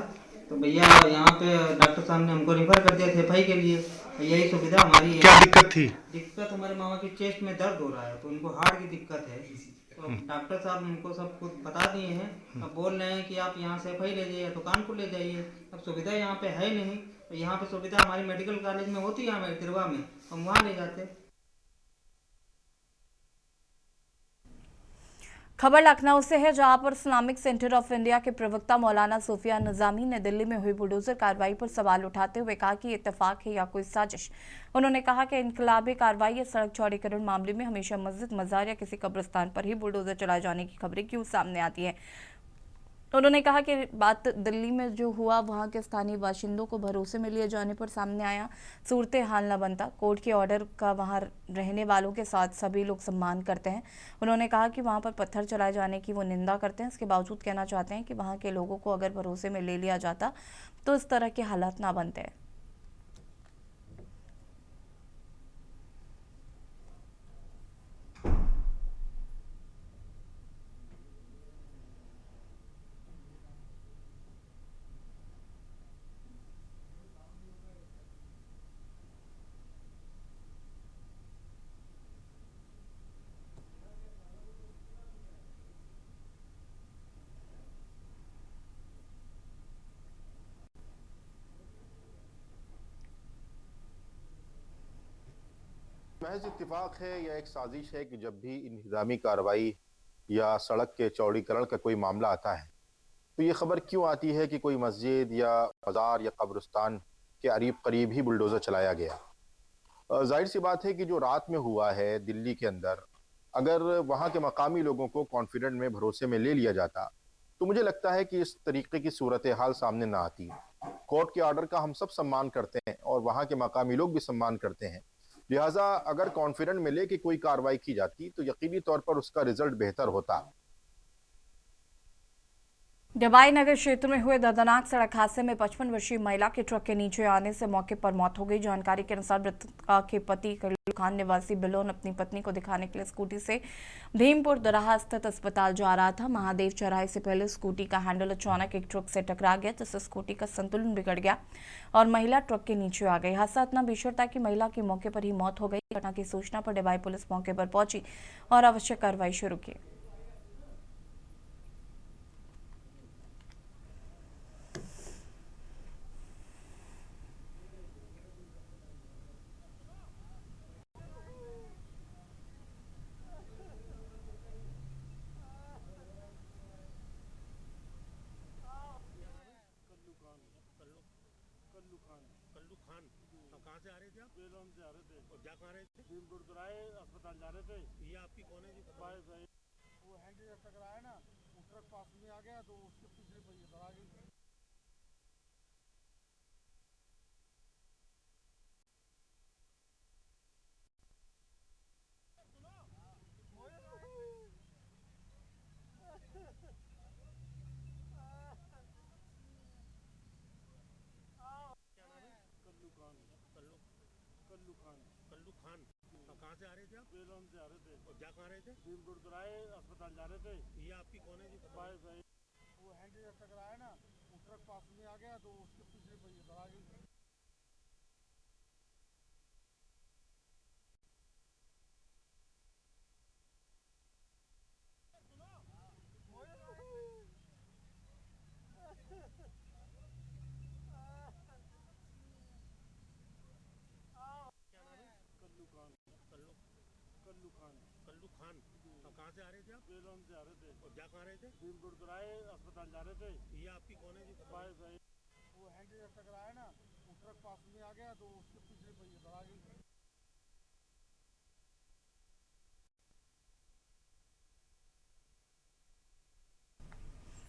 तो भैया यहाँ पे डॉक्टर साहब ने हमको रिफर कर दिया FI के लिए। यही सुविधा हमारी है। क्या दिक्कत थी? दिक्कत हमारे मामा की चेस्ट में दर्द हो रहा है, तो उनको हार्ट की दिक्कत है। तो डॉक्टर साहब उनको सब कुछ बता दिए हैं, अब बोल रहे हैं कि आप यहाँ से FI ले जाइए, दुकान को ले जाइए। अब सुविधा यहाँ पे है नहीं, तो यहाँ पे सुविधा हमारी मेडिकल कॉलेज में होती है, हमारे तिरवा में, हम वहाँ ले जाते। खबर लखनऊ से है, जहां पर इस्लामिक सेंटर ऑफ इंडिया के प्रवक्ता मौलाना सूफिया निजामी ने दिल्ली में हुई बुलडोजर कार्रवाई पर सवाल उठाते हुए कहा कि ये इत्तेफाक है या कोई साजिश। उन्होंने कहा कि इनकलाबी कार्रवाई या सड़क चौड़ीकरण मामले में हमेशा मस्जिद, मजार या किसी कब्रिस्तान पर ही बुलडोजर चलाए जाने की खबरें क्यों सामने आती हैं। उन्होंने कहा कि बात दिल्ली में जो हुआ वहां के स्थानीय बाशिंदों को भरोसे में लिए जाने पर सामने आया। सूरत हाल न बनता, कोर्ट के ऑर्डर का वहां रहने वालों के साथ सभी लोग सम्मान करते हैं। उन्होंने कहा कि वहां पर पत्थर चलाए जाने की वो निंदा करते हैं, इसके बावजूद कहना चाहते हैं कि वहां के लोगों को अगर भरोसे में ले लिया जाता तो इस तरह के हालात ना बनते। महज इत्तेफाक है या एक साजिश है कि जब भी इंतजामी कार्रवाई या सड़क के चौड़ीकरण का कोई मामला आता है तो ये खबर क्यों आती है कि कोई मस्जिद या मज़ार या कब्रिस्तान के करीब ही बुलडोज़र चलाया गया। जाहिर सी बात है कि जो रात में हुआ है दिल्ली के अंदर, अगर वहाँ के मकामी लोगों को कॉन्फिडेंट में भरोसे में ले लिया जाता तो मुझे लगता है कि इस तरीके की सूरत हाल सामने ना आती। कोर्ट के ऑर्डर का हम सब सम्मान करते हैं और वहाँ के मकामी लोग भी सम्मान करते हैं, लिहाजा अगर कॉन्फिडेंट मिले कि कोई कार्रवाई की जाती तो यकीनी तौर पर उसका रिजल्ट बेहतर होता। दवाई नगर क्षेत्र में हुए दर्दनाक सड़क हादसे में 55 वर्षीय महिला के ट्रक के नीचे आने से मौके पर मौत हो गई। जानकारी के अनुसार मृतका के पति खलील खान निवासी बिलोन अपनी पत्नी को दिखाने के लिए स्कूटी से भीमपुर दराहा स्थित अस्पताल जा रहा था। महादेव चौराहे से पहले स्कूटी का हैंडल अचानक एक ट्रक से टकरा गया, जिससे स्कूटी का संतुलन बिगड़ गया और महिला ट्रक के नीचे आ गई। हादसा इतना भीषण था कि महिला की मौके पर ही मौत हो गई। घटना की सूचना पर डिवाई पुलिस मौके पर पहुंची और आवश्यक कार्रवाई शुरू की। कहाँ से आ रहे थे आप? बेलोन से आ रहे थे। और जा कहाँ रहे थे? भीमपुर दराहे अस्पताल जा रहे थे। ये आपकी कौन है जी? वो हैंडी जब टकराया ना, वो ट्रक पास में आ गया तो उसके पिछले पहिए पर आ गई। कल्लू खान कहाँ से आ रहे थे आप? बेलोन से आ रहे थे। और जा कहाँ रहे थे? भीमपुर दराहे अस्पताल जा रहे थे। ये आपकी कौन है जी? वो हैंडी जब टकराया ना, वो ट्रक पास में आ गया तो उसके पिछले पहिए पर आ गई। कल्लू खान कहाँ से आ रहे थे आप? बेलोन से आ रहे थे। और जा कहाँ रहे थे? भीमपुर दराहे अस्पताल जा रहे थे। ये आपकी कौन है जी? वो हैंडी जब टकराया ना, वो ट्रक पास में आ गया तो उसके पिछले पहिए दबा गई।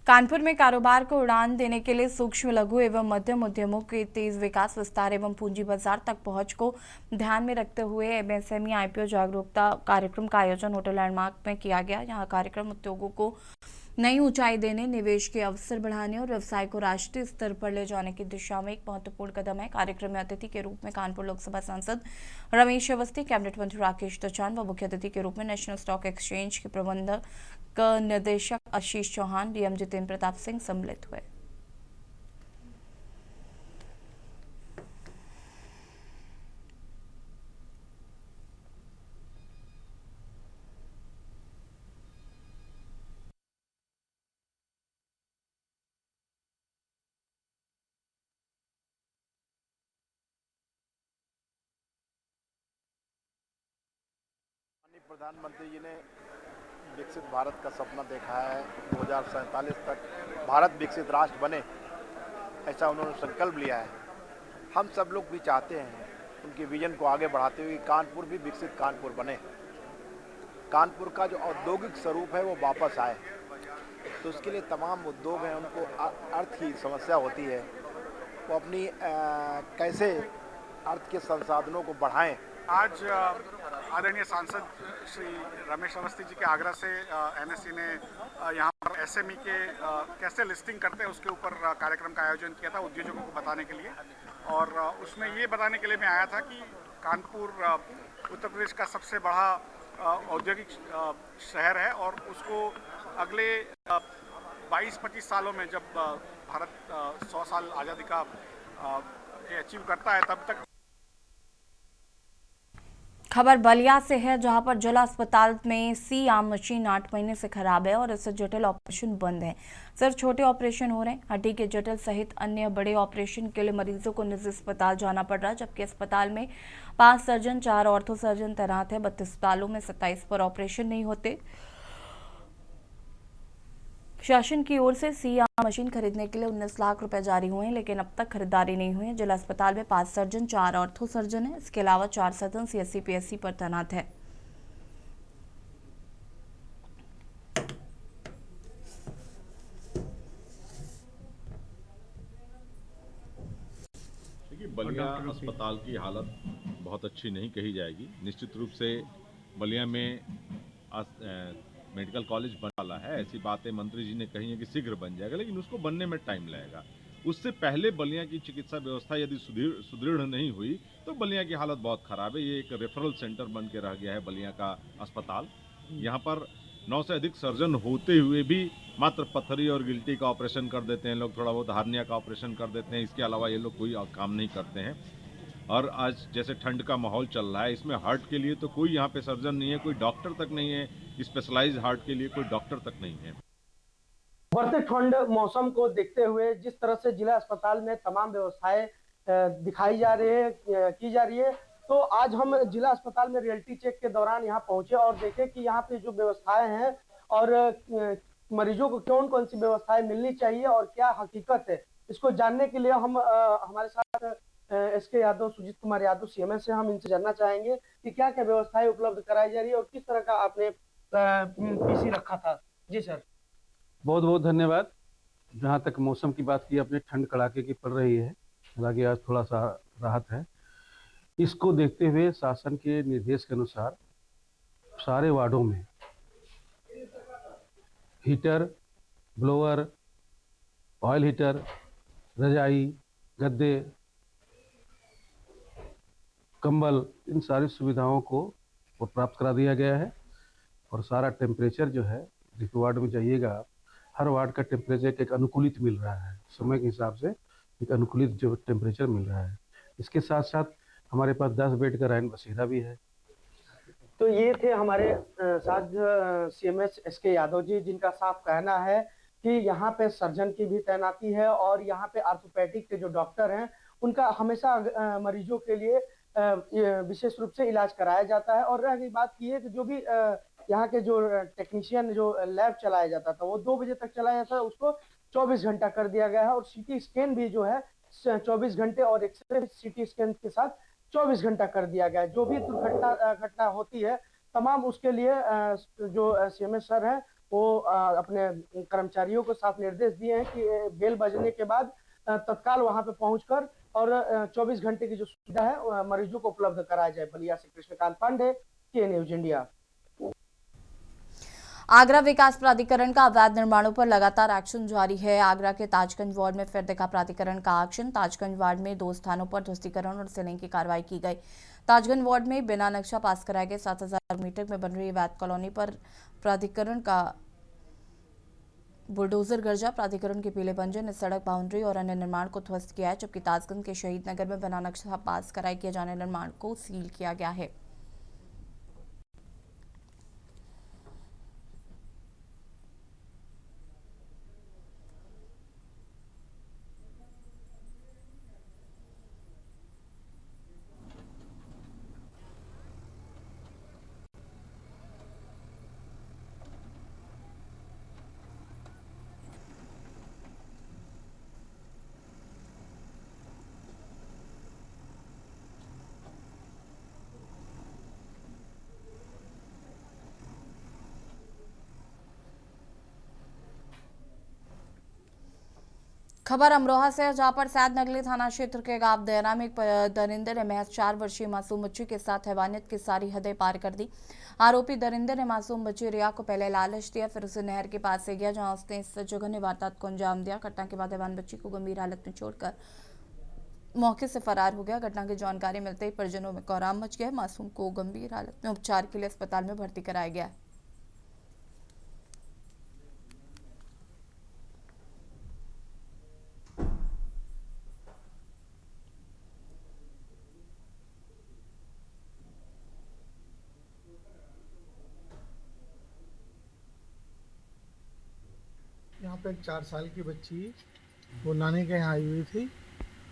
कानपुर में कारोबार को उड़ान देने के लिए सूक्ष्म लघु एवं मध्यम उद्यमों के तेज विकास, विस्तार एवं पूंजी बाजार तक पहुंच को ध्यान में रखते हुए एमएसएमई आईपीओ जागरूकता कार्यक्रम का आयोजन होटल लैंडमार्क में किया गया। यहां कार्यक्रम उद्योगों को नई ऊंचाई देने, निवेश के अवसर बढ़ाने और व्यवसाय को राष्ट्रीय स्तर पर ले जाने की दिशा में एक महत्वपूर्ण कदम है। कार्यक्रम में अतिथि के रूप में कानपुर लोकसभा सांसद रमेश अवस्थी, कैबिनेट मंत्री राकेश दचान व मुख्य अतिथि के रूप में नेशनल स्टॉक एक्सचेंज के प्रबंधक निर्देशक आशीष चौहान, डीएम जितेंद्र प्रताप सिंह सम्मिलित हुए। प्रधानमंत्री जी ने विकसित भारत का सपना देखा है। 2047 तक भारत विकसित राष्ट्र बने, ऐसा उन्होंने संकल्प लिया है। हम सब लोग भी चाहते हैं उनके विजन को आगे बढ़ाते हुए कानपुर भी विकसित कानपुर बने। कानपुर का जो औद्योगिक स्वरूप है वो वापस आए, तो उसके लिए तमाम उद्योग हैं, उनको अर्थ की समस्या होती है, वो अपनी कैसे अर्थ के संसाधनों को बढ़ाएं। आज आदरणीय सांसद श्री रमेश अवस्थी जी के आग्रह से एनएससी ने यहाँ पर एसएमई के कैसे लिस्टिंग करते हैं उसके ऊपर कार्यक्रम का आयोजन किया था उद्योजकों को बताने के लिए। और उसमें ये बताने के लिए मैं आया था कि कानपुर उत्तर प्रदेश का सबसे बड़ा औद्योगिक शहर है और उसको अगले 22-25 सालों में जब भारत 100 साल आज़ादी का अचीव करता है तब तक। खबर बलिया से है, जहां पर जिला अस्पताल में सी आर्म मशीन 8 महीने से खराब है और इससे जटिल ऑपरेशन बंद है। सिर्फ छोटे ऑपरेशन हो रहे हैं। हड्डी के जटिल सहित अन्य बड़े ऑपरेशन के लिए मरीजों को निजी अस्पताल जाना पड़ रहा है, जबकि अस्पताल में 5 सर्जन 4 ऑर्थो सर्जन तैनात है। 32 अस्पतालों में 27 पर ऑपरेशन नहीं होते। शासन की ओर से सी आर्म मशीन खरीदने के लिए 19 लाख रुपए जारी हुए हैं, लेकिन अब तक खरीदारी नहीं हुई है। जिला अस्पताल में 5 सर्जन 4 ऑर्थो सर्जन है। इसके अलावा 4 सर्जन सीएससी पीएससी पर तैनात है। देखिए, बलिया अस्पताल की हालत बहुत अच्छी नहीं कही जाएगी। निश्चित रूप से बलिया में मेडिकल कॉलेज बनने वाला है, ऐसी बातें मंत्री जी ने कही है कि शीघ्र बन जाएगा, लेकिन उसको बनने में टाइम लगेगा। उससे पहले बलिया की चिकित्सा व्यवस्था यदि सुदृढ़ नहीं हुई तो बलिया की हालत बहुत खराब है। ये एक रेफरल सेंटर बन के रह गया है बलिया का अस्पताल। यहाँ पर 9 से अधिक सर्जन होते हुए भी मात्र पथरी और गिल्टी का ऑपरेशन कर देते हैं लोग, थोड़ा बहुत हार्निया का ऑपरेशन कर देते हैं। इसके अलावा ये लोग कोई काम नहीं करते हैं। और आज जैसे ठंड का माहौल चल रहा है, इसमें हार्ट के लिए तो कोई यहाँ पे सर्जन नहीं है, कोई डॉक्टर तक नहीं है, स्पेशलाइज्ड हार्ट के लिए कोई डॉक्टर तक नहीं है। बढ़ते ठंड मौसम को देखते हुए जिस तरह से जिला अस्पताल में तमाम व्यवस्थाएं दिखाई जा रही है, की जा रही है, तो आज हम जिला अस्पताल में रियलिटी चेक के दौरान यहाँ पहुंचे और देखे कि यहाँ पे जो व्यवस्थाएं हैं और मरीजों को कौन कौन सी व्यवस्थाएं मिलनी चाहिए और क्या हकीकत है, इसको जानने के लिए हम हमारे साथ एसके यादव, सुजीत कुमार यादव सीएमएस से हम इनसे जानना चाहेंगे कि क्या क्या व्यवस्थाएं उपलब्ध कराई जा रही है और किस तरह का आपने पीसी रखा था। जी सर। बहुत बहुत धन्यवाद। जहाँ तक मौसम की बात की आपने, ठंड कड़ाके की पड़ रही है, हालांकि आज थोड़ा सा राहत है। इसको देखते हुए शासन के निर्देश के अनुसार सारे वार्डों में हीटर, ब्लोअर, ऑयल हीटर, रजाई, गद्दे, कंबल, इन सारी सुविधाओं को प्राप्त करा दिया गया है। और सारा टेम्परेचर जो है, जिस वार्ड में जाइएगा हर वार्ड का टेम्परेचर एक अनुकूलित मिल रहा है, समय के हिसाब से एक अनुकूलित जो टेम्परेचर मिल रहा है। इसके साथ साथ हमारे पास 10 बेड का रैन बसेरा भी है। तो ये थे हमारे साथ सीएमएस एसके यादव जी, जिनका साफ कहना है कि यहाँ पे सर्जन की भी तैनाती है और यहाँ पे आर्थोपेडिक के जो डॉक्टर हैं उनका हमेशा मरीजों के लिए विशेष रूप से इलाज कराया जाता है। और रह गई बात की है कि जो भी यहाँ के जो टेक्नीशियन जो लैब चलाया जाता था वो 2 बजे तक चलाया जाता है, उसको 24 घंटा कर दिया गया है। और सीटी स्कैन भी जो है 24 घंटे और एक्सरे सीटी स्कैन के साथ 24 घंटा कर दिया गया है। जो भी घटना होती है तमाम उसके लिए जो CMS सर है वो अपने कर्मचारियों को साफ निर्देश दिए हैं कि बेल बजने के बाद तत्काल वहां पे पहुंचकर और 24 घंटे की जो सुविधा है मरीजों को उपलब्ध कराया जाए। बलिया से कृष्णकांत पांडे, के न्यूज इंडिया। आगरा विकास प्राधिकरण का अवैध निर्माणों पर लगातार एक्शन जारी है। आगरा के ताजगंज वार्ड में फिर दिखा प्राधिकरण का एक्शन। ताजगंज वार्ड में 2 स्थानों पर ध्वस्तीकरण और सीलिंग की कार्रवाई की गई। ताजगंज वार्ड में बिना नक्शा पास कराए गए 7000 मीटर में बन रही अवैध कॉलोनी पर प्राधिकरण का बुलडोजर गरजा। प्राधिकरण के पीले पंजे ने सड़क बाउंड्री और अन्य निर्माण को ध्वस्त किया है, जबकि ताजगंज के शहीद नगर में बिना नक्शा पास कराए किए जाने निर्माण को सील किया गया है। खबर अमरोहा से है, जहां पर सैद नगली थाना क्षेत्र के गांव देरा में एक दरिंदे ने महज 4 वर्षीय मासूम बच्ची के साथ हैवानियत की सारी हदें पार कर दी। आरोपी दरिंदे ने मासूम बच्ची रिया को पहले लालच दिया, फिर उसे नहर के पास से गया, जहां उसने इस जघन्य वारदात को अंजाम दिया। घटना के बाद हैवान बच्ची को गंभीर हालत में छोड़कर मौके से फरार हो गया। घटना की जानकारी मिलते ही परिजनों में कोहराम मच गया। मासूम को गंभीर हालत में उपचार के लिए अस्पताल में भर्ती कराया गया है। यहाँ पे एक 4 साल की बच्ची वो नानी के यहाँ आई हुई थी,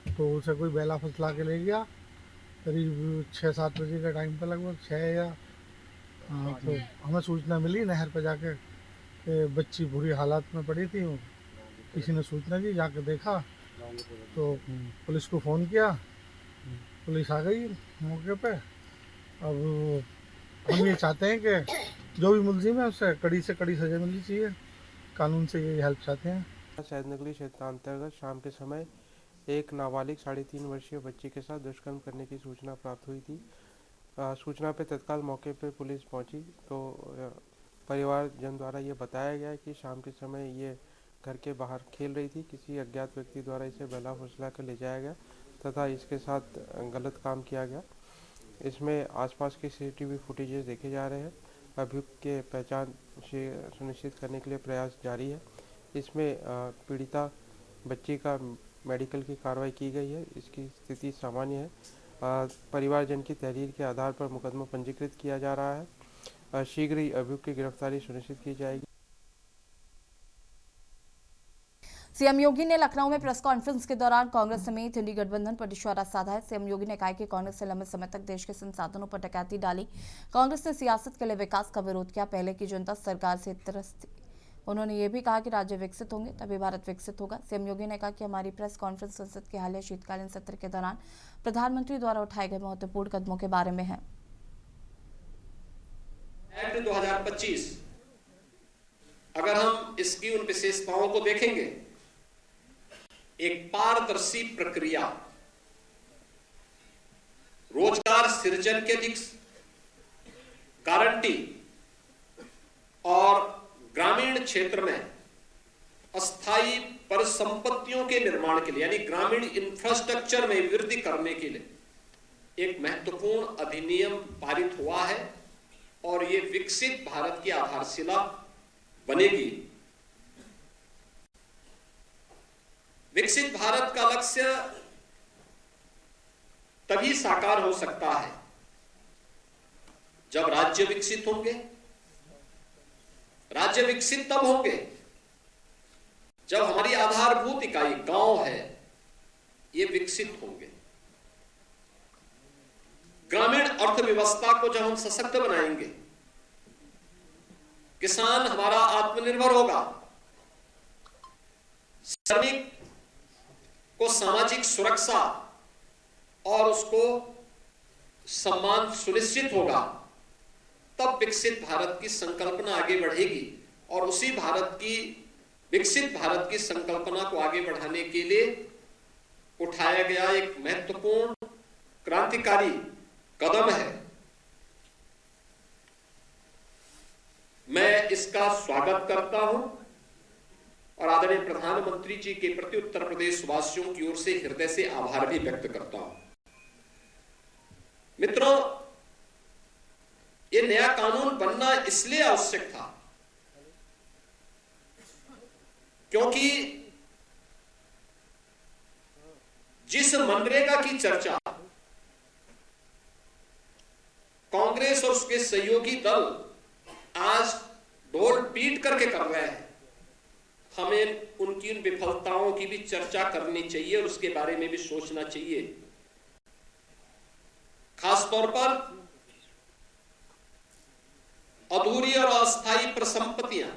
तो उसे कोई बेला फसला के ले गया करीब 6-7 बजे का टाइम पर, लगभग 6 या तो हमें सूचना मिली नहर पर जाके कि बच्ची बुरी हालत में पड़ी थी। किसी ने सूचना दी, जाके देखा तो पुलिस को फ़ोन किया, पुलिस आ गई मौके पे। अब हम ये चाहते हैं कि जो भी मुलजिम है उसे कड़ी से कड़ी सजा मिलनी चाहिए, कानून से यही हेल्प चाहते हैं। सैद नगली क्षेत्र अंतर्गत शाम के समय एक नाबालिग 3.5 वर्षीय बच्ची के साथ दुष्कर्म करने की सूचना प्राप्त हुई थी। सूचना पे तत्काल मौके पे पुलिस पहुंची तो परिवारजन द्वारा ये बताया गया कि शाम के समय ये घर के बाहर खेल रही थी, किसी अज्ञात व्यक्ति द्वारा इसे बेला फुसला कर ले जाया गया तथा इसके साथ गलत काम किया गया। इसमें आसपास के CCTV फुटेजेस देखे जा रहे हैं। अभियुक्त के पहचान सुनिश्चित करने के लिए प्रयास जारी है। इसमें पीड़िता बच्ची का मेडिकल की कार्रवाई की गई है, इसकी स्थिति सामान्य है। परिवारजन की तहरीर के आधार पर मुकदमा पंजीकृत किया जा रहा है। शीघ्र ही अभियुक्त की गिरफ्तारी सुनिश्चित की जाएगी। सीएम योगी ने लखनऊ में प्रेस कॉन्फ्रेंस के दौरान कांग्रेस समेत इंडी गठबंधन पर निशाना साधा है। सीएम योगी ने कहा कि कांग्रेस ने लंबे समय तक देश के संसाधनों पर डकैती डाली। कांग्रेस ने सियासत के लिए विकास का विरोध किया। पहले की जनता सरकार से त्रस्त थी। उन्होंने ये भी कहा कि राज्य विकसित होंगे तभी भारत विकसित होगा। सीएम योगी ने कहा कि हमारी प्रेस कॉन्फ्रेंस संसद के हालिया शीतकालीन सत्र के दौरान प्रधानमंत्री द्वारा उठाए गए महत्वपूर्ण कदमों के बारे में है। एक्ट 2025 अगर हम इसकी उन विशेषताओं को देखेंगे, एक पारदर्शी प्रक्रिया, रोजगार सृजन की अधिक गारंटी और ग्रामीण क्षेत्र में अस्थायी परिसंपत्तियों के निर्माण के लिए यानी ग्रामीण इंफ्रास्ट्रक्चर में वृद्धि करने के लिए एक महत्वपूर्ण अधिनियम पारित हुआ है और ये विकसित भारत की आधारशिला बनेगी। विकसित भारत का लक्ष्य तभी साकार हो सकता है जब राज्य विकसित होंगे। राज्य विकसित तब होंगे जब हमारी आधारभूत इकाई गांव है ये विकसित होंगे। ग्रामीण अर्थव्यवस्था को जब हम सशक्त बनाएंगे, किसान हमारा आत्मनिर्भर होगा, श्रमिक को सामाजिक सुरक्षा और उसको सम्मान सुनिश्चित होगा, तब विकसित भारत की संकल्पना आगे बढ़ेगी। और उसी विकसित भारत की संकल्पना को आगे बढ़ाने के लिए उठाया गया एक महत्वपूर्ण क्रांतिकारी कदम है। मैं इसका स्वागत करता हूं और आदरणीय प्रधानमंत्री जी के प्रति उत्तर प्रदेश वासियों की ओर से हृदय से आभार भी व्यक्त करता हूं। मित्रों, ये नया कानून बनना इसलिए आवश्यक था क्योंकि जिस मनरेगा की चर्चा कांग्रेस और उसके सहयोगी दल आज ढोल पीट करके कर रहे हैं, हमें उनकी उन विफलताओं की भी चर्चा करनी चाहिए और उसके बारे में भी सोचना चाहिए। खासतौर पर अधूरी और अस्थायी परिसंपत्तियां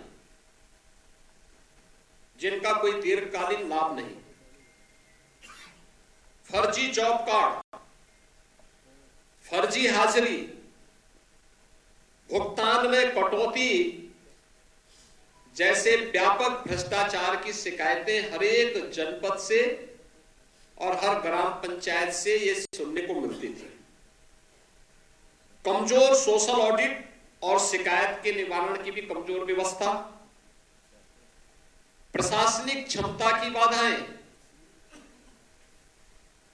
जिनका कोई दीर्घकालीन लाभ नहीं, फर्जी जॉब कार्ड, फर्जी हाजिरी, भुगतान में कटौती जैसे व्यापक भ्रष्टाचार की शिकायतें हर एक जनपद से और हर ग्राम पंचायत से ये सुनने को मिलती थी। कमजोर सोशल ऑडिट और शिकायत के निवारण की भी कमजोर व्यवस्था, प्रशासनिक क्षमता की बाधाएं,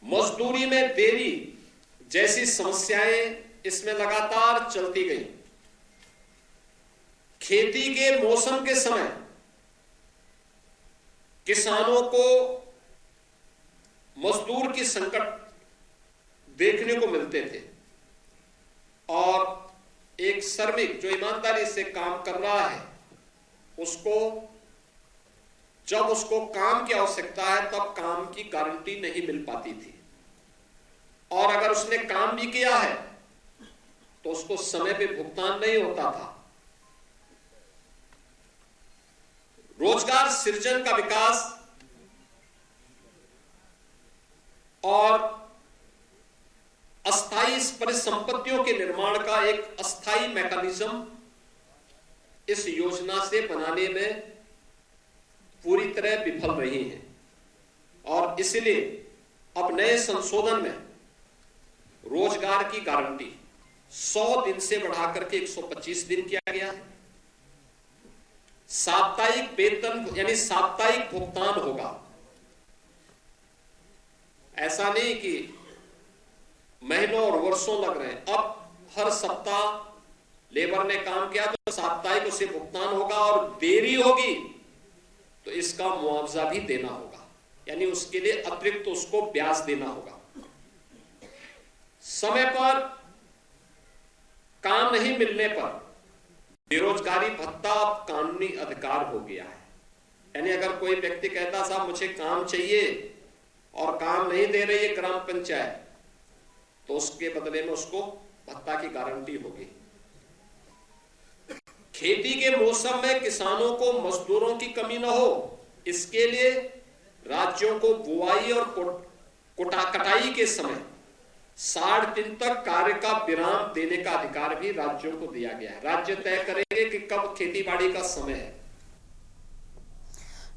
मजदूरी में देरी जैसी समस्याएं इसमें लगातार चलती गई। खेती के मौसम के समय किसानों को मजदूर की संकट देखने को मिलते थे और एक श्रमिक जो ईमानदारी से काम कर रहा है उसको जब उसको काम की आवश्यकता है तब काम की गारंटी नहीं मिल पाती थी, और अगर उसने काम भी किया है तो उसको समय पे भुगतान नहीं होता था। रोजगार सृजन का विकास और अस्थायी परिसंपत्तियों के निर्माण का एक अस्थायी मैकेनिज्म इस योजना से बनाने में पूरी तरह विफल रही है, और इसलिए अब नए संशोधन में रोजगार की गारंटी 100 दिन से बढ़ाकर के 125 दिन किया गया है। साप्ताहिक वेतन यानी साप्ताहिक भुगतान होगा। ऐसा नहीं कि महीनों और वर्षों लग रहे हैं, अब हर सप्ताह लेबर ने काम किया तो साप्ताहिक उसे भुगतान होगा, और देरी होगी तो इसका मुआवजा भी देना होगा, यानी उसके लिए अतिरिक्त उसको ब्याज देना होगा। समय पर काम नहीं मिलने पर बेरोजगारी भत्ता अब कानूनी अधिकार हो गया है। यानी अगर कोई व्यक्ति कहता साहब मुझे काम चाहिए और काम नहीं दे रही है ग्राम पंचायत, तो उसके बदले में उसको भत्ता की गारंटी होगी। खेती के मौसम में किसानों को मजदूरों की कमी न हो, इसके लिए राज्यों को बुआई और कटाई के समय 60 दिन तक कार्य का विराम देने का अधिकार भी राज्यों को दिया गया है। राज्य तय करेंगे कि कब खेतीबाड़ी का समय है।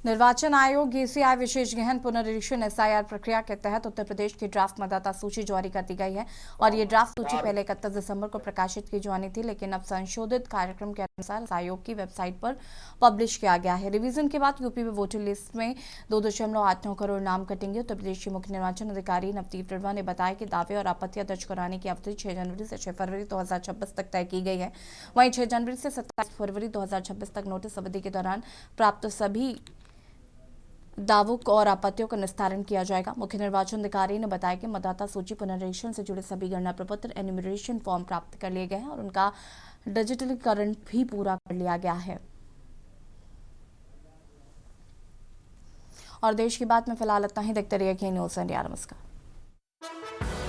निर्वाचन आयोग ईसीआई विशेष गहन पुनरीक्षण एसआईआर प्रक्रिया के तहत उत्तर प्रदेश की ड्राफ्ट मतदाता सूची जारी कर दी गई है, और ये ड्राफ्ट सूची पहले 31 दिसंबर को प्रकाशित की जानी थी, लेकिन अब संशोधित कार्यक्रम के अनुसार आयोग की वेबसाइट पर पब्लिश किया गया है। रिवीजन के बाद यूपी में वोटर लिस्ट में 2.89 करोड़ नाम कटेंगे। उत्तर प्रदेश के मुख्य निर्वाचन अधिकारी नवदीप रढ़वा ने बताया कि दावे और आपत्तियां दर्ज कराने की अवधि 6 जनवरी से 6 फरवरी 2026 तक तय की गई है। वहीं 6 जनवरी से 27 फरवरी 2026 तक नोटिस अवधि के दौरान प्राप्त सभी दावों और आपत्तियों का निस्तारण किया जाएगा। मुख्य निर्वाचन अधिकारी ने बताया कि मतदाता सूची पुनरीक्षण से जुड़े सभी गणना प्रपत्र एन्यूमरेशन फॉर्म प्राप्त कर लिए गए हैं और उनका डिजिटलीकरण भी पूरा कर लिया गया है। और देश की बात में फिलहाल इतना ही। देखते रहिए के न्यूज़ इंडिया। नमस्कार।